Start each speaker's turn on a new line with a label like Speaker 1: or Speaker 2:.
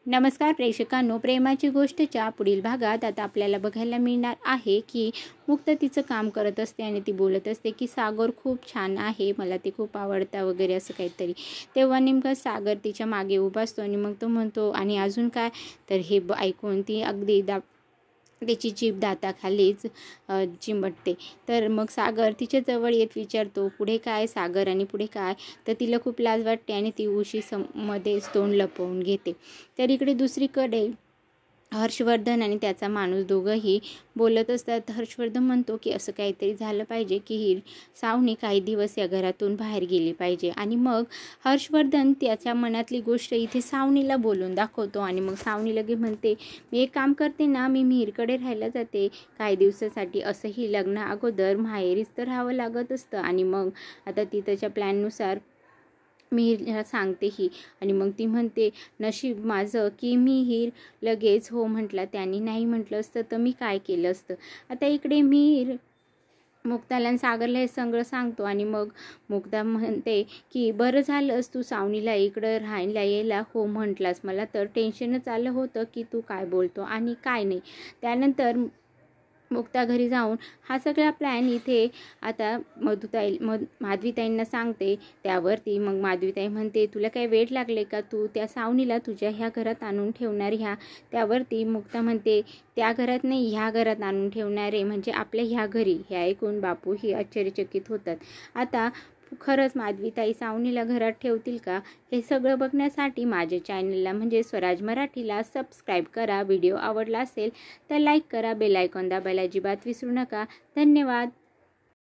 Speaker 1: नमस्कार प्रेक्षकांनो, प्रेमाची गोष्टच्या पुढील भागात आता आपल्याला बघायला मिळणार आहे की मुक्त तिचं काम करत असते आणि ती बोलत असते की सागर खूप छान आहे, मला ते खूप आवडतं वगैरे असं काहीतरी. तेव्हा नेमका सागर तिच्या मागे उभा असतो आणि मग तो म्हणतो आणि अजून काय, तर हे ऐकून ती अगदी त्याची जीभ दाताखालीच चिमटते. तर मग सागर तिच्या जवळ येत विचारतो, पुढे काय सागर आणि पुढे काय? तर तिला खूप लाज वाटते आणि ती मध्येच तोंड लपवून घेते. तर इकडे दुसरीकडे हर्षवर्धन आणि त्याचा माणूस दोघंही बोलत असतात. हर्षवर्धन म्हणतो की असं काहीतरी झालं पाहिजे की ही सावनी काही दिवस या घरातून बाहेर गेली पाहिजे. आणि मग हर्षवर्धन त्याच्या मनातली गोष्ट इथे सावनीला बोलून दाखवतो आणि मग सावनी लगे म्हणते, मी एक काम करते ना, मी मिहीरकडे राहायला जाते काही दिवसासाठी. असंही लग्ना अगोदर माहेरीच तर राहावं लागत असतं. आणि मग आता ती त्याच्या प्लॅननुसार मिहीरला सांगतेही आणि मग ती म्हणते, नशीब माझं की मिहीर लगेच हो म्हटला, त्यांनी नाही म्हटलं असतं तर मी काय केलं असतं. आता इकडे मिहीर मुक्ताला आणि सागरला हे सगळं सांगतो आणि मग मुक्ता म्हणते की बरं झालंस तू सावनीला इकडं राहायला यायला हो म्हटलास, मला तर टेन्शनच आलं होतं की तू काय बोलतो आणि काय नाही. त्यानंतर मुक्ता घरी जाऊन हा सगळा प्लॅन इथे आता माधवीताईंना सांगते. त्यावरती मग माधवीताई म्हणते, तुला काय वेळ लागले का, तू त्या सावनीला तुझ्या ह्या घरात आणून ठेवणार ह्या? त्यावरती मुक्ता म्हणते, त्या घरात नाही, ह्या घरात आणून ठेवणार आहे, म्हणजे आपल्या ह्या घरी. हे ऐकून बापूही आश्चर्यचकित होतात. आता खरंच माधवीताई सावनीला घरात ठेवतील का, हे सगळं बघण्यासाठी माझ्या चॅनलला म्हणजे स्वराज मराठीला सबस्क्राईब करा. व्हिडिओ आवडला असेल तर लाईक करा, बेल आयकॉन दाबायला अजिबात विसरू नका. धन्यवाद.